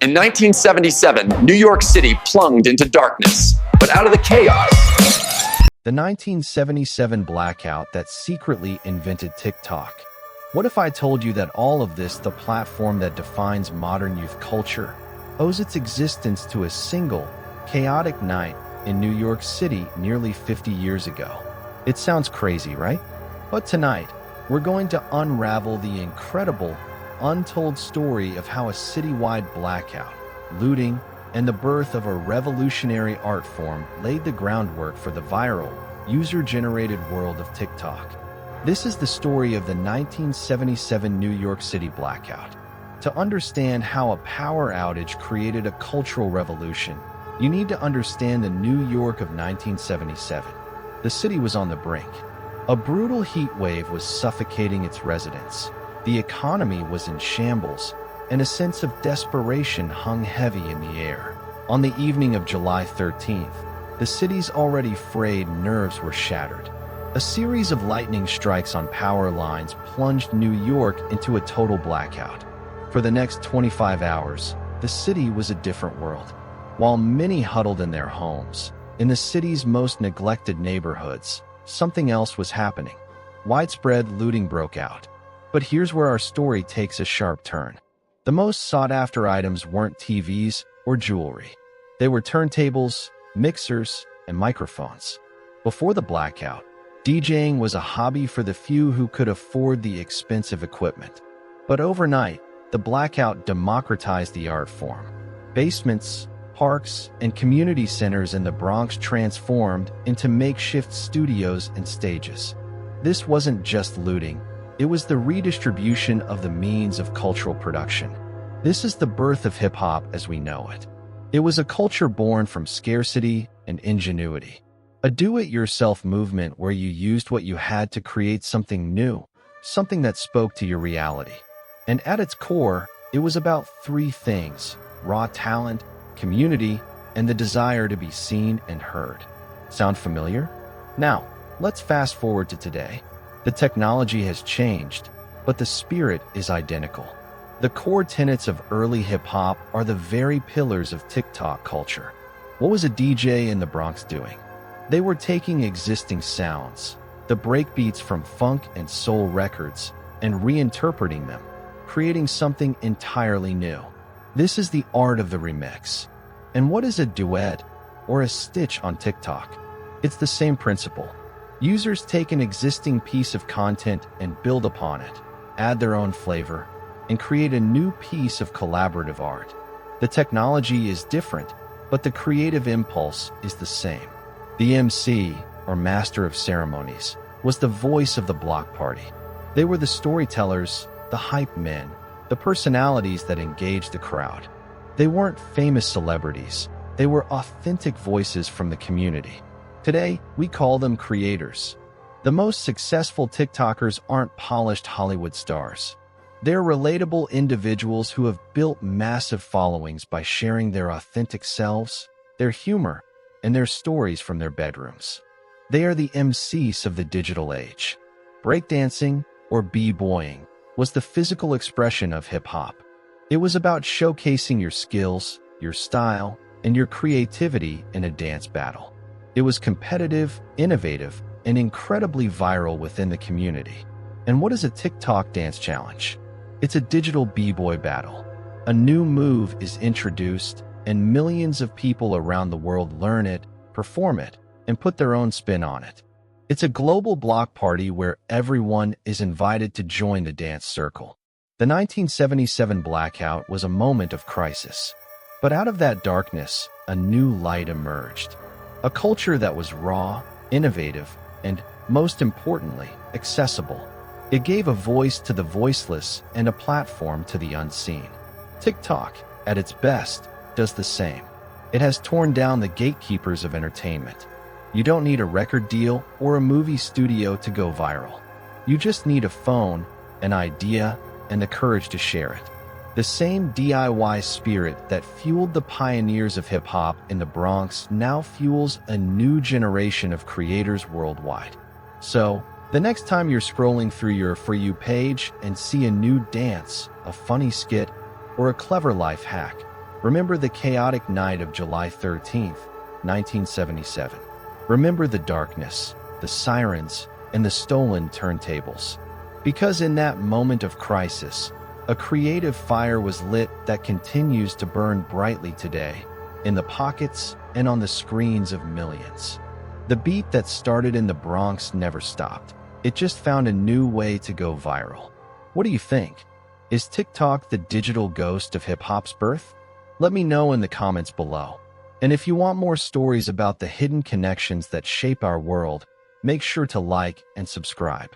In 1977, New York City plunged into darkness, but out of the chaos, The 1977 blackout that secretly invented TikTok. What if I told you that all of this, the platform that defines modern youth culture, owes its existence to a single, chaotic night in New York City nearly 50 years ago? It sounds crazy, right? But tonight, we're going to unravel the incredible, untold story of how a citywide blackout, looting, and the birth of a revolutionary art form laid the groundwork for the viral, user-generated world of TikTok. This is the story of the 1977 New York City blackout. To understand how a power outage created a cultural revolution, you need to understand the New York of 1977. The city was on the brink. A brutal heat wave was suffocating its residents. The economy was in shambles, and a sense of desperation hung heavy in the air. On the evening of July 13th, the city's already frayed nerves were shattered. A series of lightning strikes on power lines plunged New York into a total blackout. For the next 25 hours, the city was a different world. While many huddled in their homes, in the city's most neglected neighborhoods, something else was happening. Widespread looting broke out. But here's where our story takes a sharp turn. The most sought-after items weren't TVs or jewelry. They were turntables, mixers, and microphones. Before the blackout, DJing was a hobby for the few who could afford the expensive equipment. But overnight, the blackout democratized the art form. Basements, parks, and community centers in the Bronx transformed into makeshift studios and stages. This wasn't just looting. It was the redistribution of the means of cultural production. This is the birth of hip-hop as we know it. It was a culture born from scarcity and ingenuity. A do-it-yourself movement where you used what you had to create something new, something that spoke to your reality. And at its core, it was about three things: raw talent, community, and the desire to be seen and heard. Sound familiar? Now, let's fast forward to today. The technology has changed, but the spirit is identical. The core tenets of early hip-hop are the very pillars of TikTok culture. What was a DJ in the Bronx doing? They were taking existing sounds, the breakbeats from funk and soul records, and reinterpreting them, creating something entirely new. This is the art of the remix. And what is a duet or a stitch on TikTok? It's the same principle. Users take an existing piece of content and build upon it, add their own flavor, and create a new piece of collaborative art. The technology is different, but the creative impulse is the same. The MC, or Master of Ceremonies, was the voice of the block party. They were the storytellers, the hype men, the personalities that engaged the crowd. They weren't famous celebrities. They were authentic voices from the community. Today, we call them creators. The most successful TikTokers aren't polished Hollywood stars. They're relatable individuals who have built massive followings by sharing their authentic selves, their humor, and their stories from their bedrooms. They are the MCs of the digital age. Breakdancing, or b-boying, was the physical expression of hip-hop. It was about showcasing your skills, your style, and your creativity in a dance battle. It was competitive, innovative, and incredibly viral within the community. And what is a TikTok dance challenge? It's a digital b-boy battle. A new move is introduced, and millions of people around the world learn it, perform it, and put their own spin on it. It's a global block party where everyone is invited to join the dance circle. The 1977 blackout was a moment of crisis. But out of that darkness, a new light emerged. A culture that was raw, innovative, and, most importantly, accessible. It gave a voice to the voiceless and a platform to the unseen. TikTok, at its best, does the same. It has torn down the gatekeepers of entertainment. You don't need a record deal or a movie studio to go viral. You just need a phone, an idea, and the courage to share it. The same DIY spirit that fueled the pioneers of hip-hop in the Bronx now fuels a new generation of creators worldwide. So, the next time you're scrolling through your For You page and see a new dance, a funny skit, or a clever life hack, Remember the chaotic night of July 13th, 1977. Remember the darkness, the sirens, and the stolen turntables. Because in that moment of crisis, a creative fire was lit that continues to burn brightly today, in the pockets and on the screens of millions. The beat that started in the Bronx never stopped. It just found a new way to go viral. What do you think? Is TikTok the digital ghost of hip-hop's birth? Let me know in the comments below. And if you want more stories about the hidden connections that shape our world, make sure to like and subscribe.